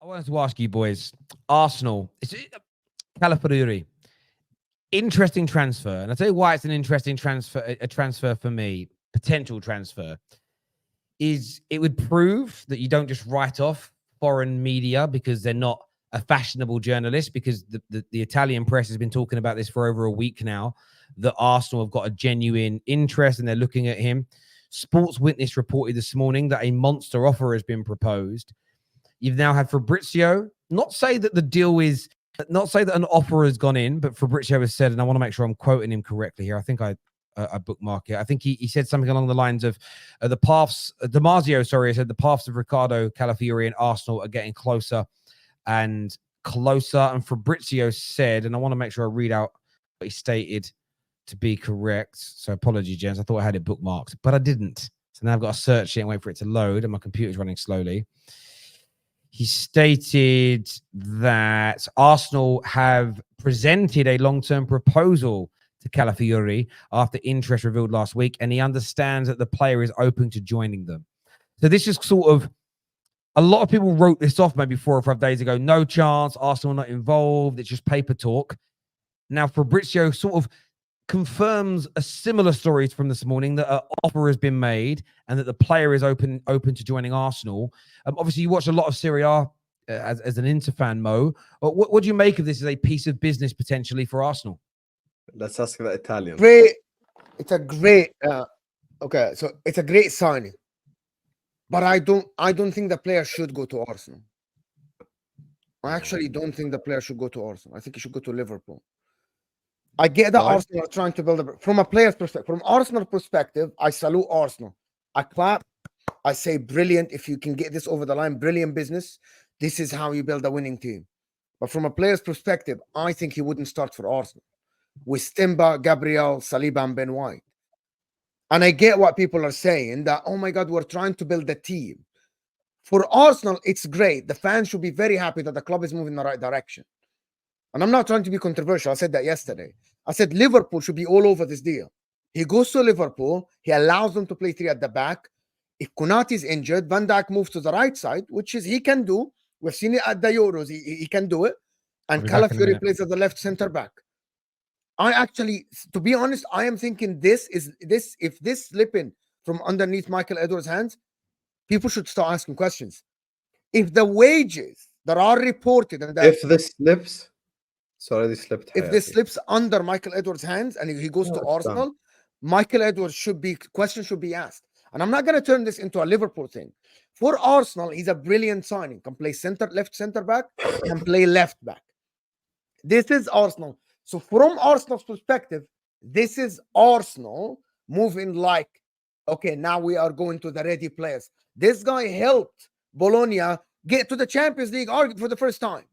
I wanted to ask you boys, Arsenal, Calafiori, interesting transfer. And I'll tell you why it's an interesting transfer, a transfer for me, potential transfer, is it would prove that you don't just write off foreign media because they're not a fashionable journalist, because the Italian press has been talking about this for over a week now, that Arsenal have got a genuine interest and they're looking at him. Sports Witness reported this morning that a monster offer has been proposed. You've now had Fabrizio not say that the deal is, not say that an offer has gone in, but Fabrizio has said, and I want to make sure I'm quoting him correctly here. I think I bookmark it. I think he said something along the lines of the paths, Damasio, sorry, said the paths of Ricardo, Calafiori and Arsenal are getting closer and closer. And Fabrizio said, and I want to make sure I read out what he stated to be correct. So apologies, gents. I thought I had it bookmarked, but I didn't. So now I've got to search it and wait for it to load, and my computer's running slowly. He stated that Arsenal have presented a long-term proposal to Calafiori after interest revealed last week, and he understands that the player is open to joining them. So this is sort of, a lot of people wrote this off maybe 4 or 5 days ago. No chance, Arsenal not involved. It's just paper talk. Now Fabrizio sort of confirms a similar story from this morning, that an offer has been made and that the player is open to joining Arsenal. Obviously, you watch a lot of Serie A as an Inter fan, Mo. What do you make of this as a piece of business potentially for Arsenal? Let's ask the Italian. Great. It's a great. Okay, so it's a great signing, but I don't think the player should go to Arsenal. I actually don't think the player should go to Arsenal. I think he should go to Liverpool. I get that Arsenal are trying to build from a player's perspective. From Arsenal perspective, I salute Arsenal. I clap. I say brilliant. If you can get this over the line, brilliant business. This is how you build a winning team. But from a player's perspective, I think he wouldn't start for Arsenal with Timber, Gabriel, Saliba, and Ben White. And I get what people are saying, that, oh my God, we're trying to build a team. For Arsenal, it's great. The fans should be very happy that the club is moving in the right direction. And I'm not trying to be controversial. I said that yesterday. I said Liverpool should be all over this deal. He goes to Liverpool. He allows them to play 3 at the back. If Konate is injured, Van Dijk moves to the right side, which is he can do. We've seen it at the Euros. He can do it. And Calafiori plays at the left center back. I actually, to be honest, I am thinking if this slipping from underneath Michael Edwards' hands, people should start asking questions. If the wages that are reported and that if this slips, already slipped. If this slips under Michael Edwards' hands and he goes to Arsenal, Michael Edwards questions should be asked. And I'm not going to turn this into a Liverpool thing. For Arsenal, he's a brilliant signing. Can play left center back, can play left back. This is Arsenal. So from Arsenal's perspective, this is Arsenal moving like, okay, now we are going to the ready players. This guy helped Bologna get to the Champions League for the first time,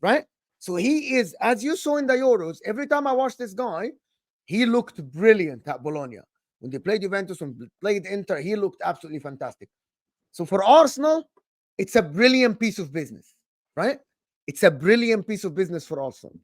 right? So he is, as you saw in the Euros, every time I watched this guy, he looked brilliant at Bologna. When they played Juventus, when they played Inter, he looked absolutely fantastic. So for Arsenal, it's a brilliant piece of business, right? It's a brilliant piece of business for Arsenal.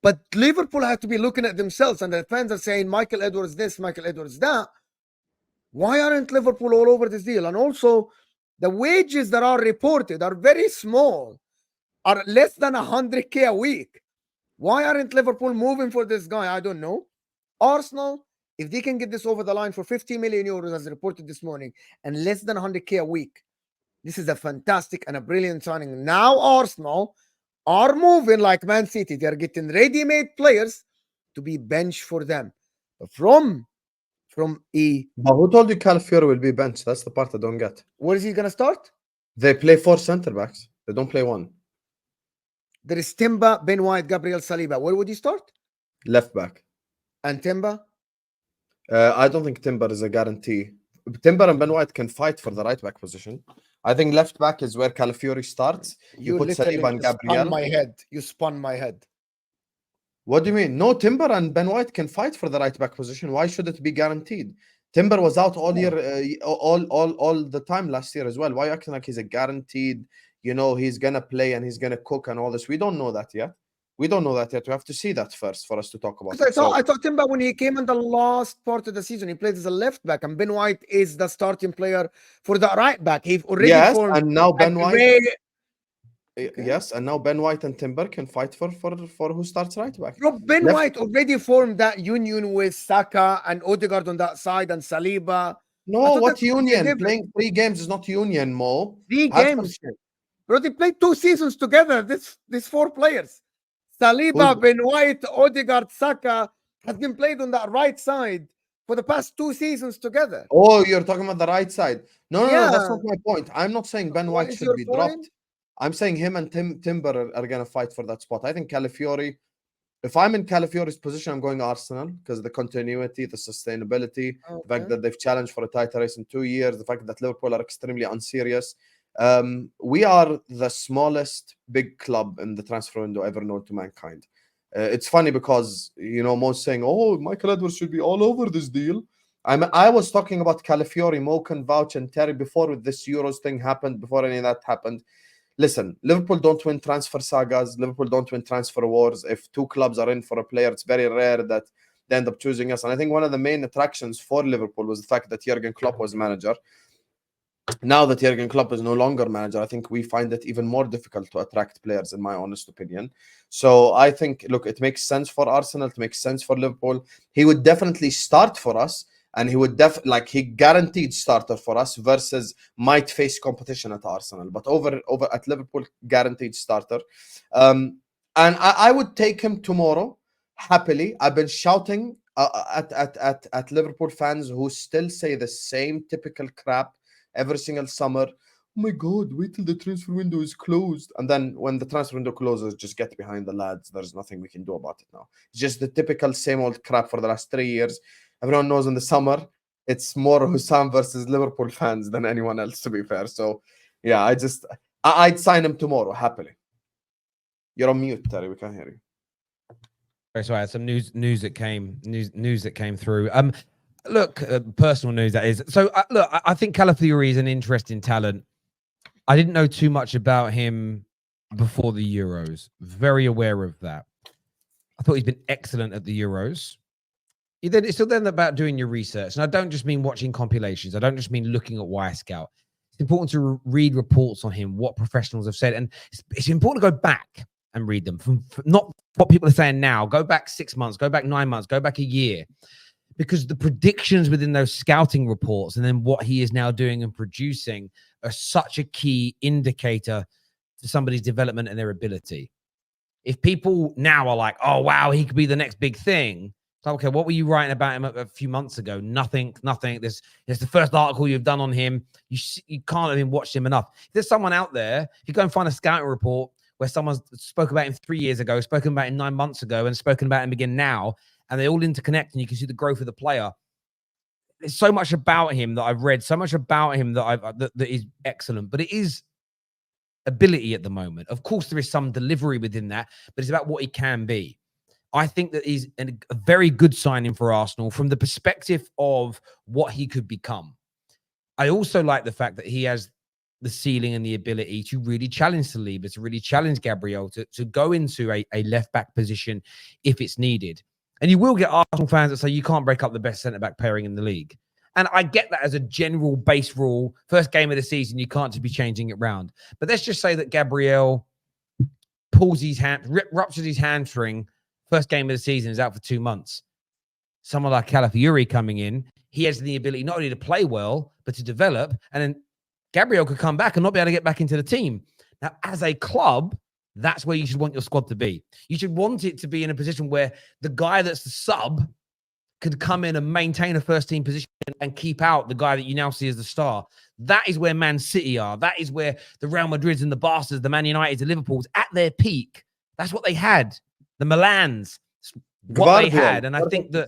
But Liverpool have to be looking at themselves, and the fans are saying, Michael Edwards this, Michael Edwards that. Why aren't Liverpool all over this deal? And also, the wages that are reported are very small, are less than 100K a week. Why aren't Liverpool moving for this guy? I don't know. Arsenal, if they can get this over the line for 50 million euros, as reported this morning, and less than 100K a week, this is a fantastic and a brilliant signing. Now Arsenal are moving like Man City. They're getting ready-made players to be benched for them. But But who told you Calafiori will be benched? That's the part I don't get. Where is he going to start? They play 4 center backs. They don't play 1. There is Timber, Ben White, Gabriel, Saliba. Where would he start? Left back. And Timber? I don't think Timber is a guarantee. Timber and Ben White can fight for the right back position. I think left back is where Calafiori starts. You put Saliba and Gabriel. You spun my head. What do you mean? No, Timber and Ben White can fight for the right back position. Why should it be guaranteed? Timber was out all year, all the time last year as well. Why are you acting like he's a guaranteed? You know, he's gonna play and he's gonna cook and all this. We don't know that yet. We have to see that first for us to talk about it. I thought Timber, when he came in the last part of the season, he played as a left back, and Ben White is the starting player for the right back. He already and now Ben White. Yes, and now Ben White and Timber can fight for who starts right back. Bro, Ben Left- White already formed that union with Saka and Odegaard on that side and Saliba. I No, thought what that would be a union? difference. Playing 3 games is not union, Mo. 3 Have some games. shit. Bro, they played 2 seasons together. These 4 players. Saliba, Who's- Ben White, Odegaard, Saka has been played on that right side for the past 2 seasons together. Oh, you're talking about the right side. No, that's Yeah. not my point. I'm not saying Ben What White is should your be point? dropped. I'm saying him and Timber are going to fight for that spot. I think Calafiori, if I'm in Calafiori's position, I'm going Arsenal because the continuity, the sustainability, the fact that they've challenged for a title race in 2 years, the fact that Liverpool are extremely unserious. We are the smallest big club in the transfer window ever known to mankind. It's funny because, Mo's saying, oh, Michael Edwards should be all over this deal. I was talking about Calafiori, Mo can vouch, and Terry before this Euros thing happened, before any of that happened. Listen, Liverpool don't win transfer sagas. Liverpool don't win transfer wars. If 2 clubs are in for a player, it's very rare that they end up choosing us. And I think one of the main attractions for Liverpool was the fact that Jurgen Klopp was manager. Now that Jurgen Klopp is no longer manager, I think we find it even more difficult to attract players, in my honest opinion. So I think, look, it makes sense for Arsenal, it makes sense for Liverpool. He would definitely start for us, and he would he guaranteed starter for us versus might face competition at Arsenal, but over at Liverpool, guaranteed starter. And I would take him tomorrow happily. I've been shouting at Liverpool fans who still say the same typical crap every single summer. Oh my God, wait till the transfer window is closed. And then when the transfer window closes, just get behind the lads. There's nothing we can do about it now. It's just the typical same old crap for the last 3 years. Everyone knows in the summer, it's more Hussam versus Liverpool fans than anyone else, to be fair. So, yeah, I'd sign him tomorrow, happily. You're on mute, Terry. We can't hear you. So I had some news that came through. Look, personal news that is. So look, I think Calafiori is an interesting talent. I didn't know too much about him before the Euros. Very aware of that. I thought he's been excellent at the Euros. It's still then about doing your research, and I don't just mean watching compilations. I don't just mean looking at Wisecout. It's important to read reports on him, what professionals have said, and it's important to go back and read them from not what people are saying now. Go back 6 months, go back 9 months, go back a year, because the predictions within those scouting reports and then what he is now doing and producing are such a key indicator to somebody's development and their ability. If people now are like, oh, wow, he could be the next big thing. So, okay, what were you writing about him a few months ago? Nothing. There's the first article you've done on him. You can't even watch him enough. If there's someone out there, if you go and find a scouting report where someone's spoken about him 3 years ago, spoken about him 9 months ago, and spoken about him again now, and they all interconnect, and you can see the growth of the player. There's so much about him that I've read, so much about him that is excellent, but it is ability at the moment. Of course, there is some delivery within that, but it's about what he can be. I think that he's a very good signing for Arsenal from the perspective of what he could become. I also like the fact that he has the ceiling and the ability to really challenge Saliba, to really challenge Gabriel, to go into a left-back position if it's needed. And you will get Arsenal fans that say you can't break up the best centre-back pairing in the league. And I get that as a general base rule. First game of the season, you can't just be changing it round. But let's just say that Gabriel pulls his hand, ruptures his hamstring. First game of the season is out for 2 months. Someone like Calafiori coming in, he has the ability not only to play well, but to develop. And then Gabriel could come back and not be able to get back into the team. Now, as a club, that's where you should want your squad to be. You should want it to be in a position where the guy that's the sub could come in and maintain a first team position and keep out the guy that you now see as the star. That is where Man City are. That is where the Real Madrids and the Barca's, the Man Uniteds, the Liverpools at their peak. That's what they had. The Milans, what they had. And I think that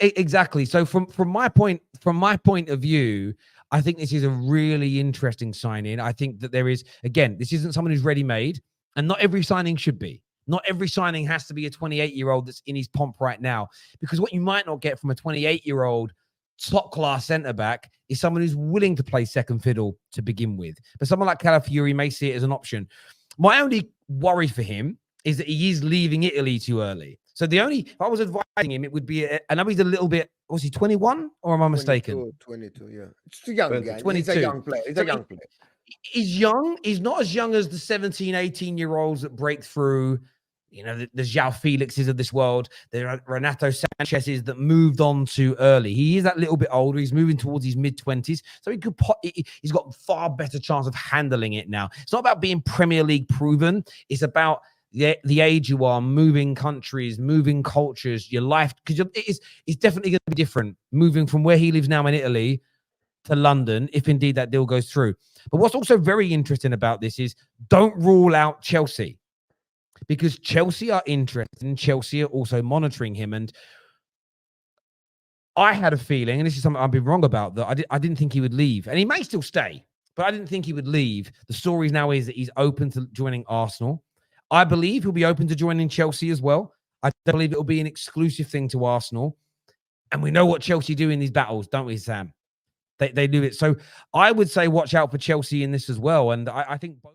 exactly. So from my point of view, I think this is a really interesting signing. I think that there is, again, this isn't someone who's ready-made, and not every signing should be. Not every signing has to be a 28-year-old that's in his pomp right now, because what you might not get from a 28-year-old top-class centre-back is someone who's willing to play second fiddle to begin with. But someone like Calafiori may see it as an option. My only worry for him is that he is leaving Italy too early. So if I was advising him, it would be, I know he's a little bit, was he 21 or am I mistaken? 22, yeah. It's too young, 22. He's a young player. He's a young player. He's young. He's not as young as the 17, 18-year-olds that break through. You know, the João Felixes of this world, the Renato Sanchez's that moved on too early. He is that little bit older. He's moving towards his mid-20s. So he's got far better chance of handling it now. It's not about being Premier League proven. It's about the age you are, moving countries, moving cultures, your life. Because it's definitely going to be different moving from where he lives now in Italy to London, if indeed that deal goes through. But what's also very interesting about this is don't rule out Chelsea, because Chelsea are interested and Chelsea are also monitoring him. And I had a feeling, and this is something I've been wrong about, that I didn't think he would leave. And he may still stay, but I didn't think he would leave. The story now is that he's open to joining Arsenal. I believe he'll be open to joining Chelsea as well. I don't believe it'll be an exclusive thing to Arsenal. And we know what Chelsea do in these battles, don't we, Sam? They do it. So I would say watch out for Chelsea in this as well. And I think both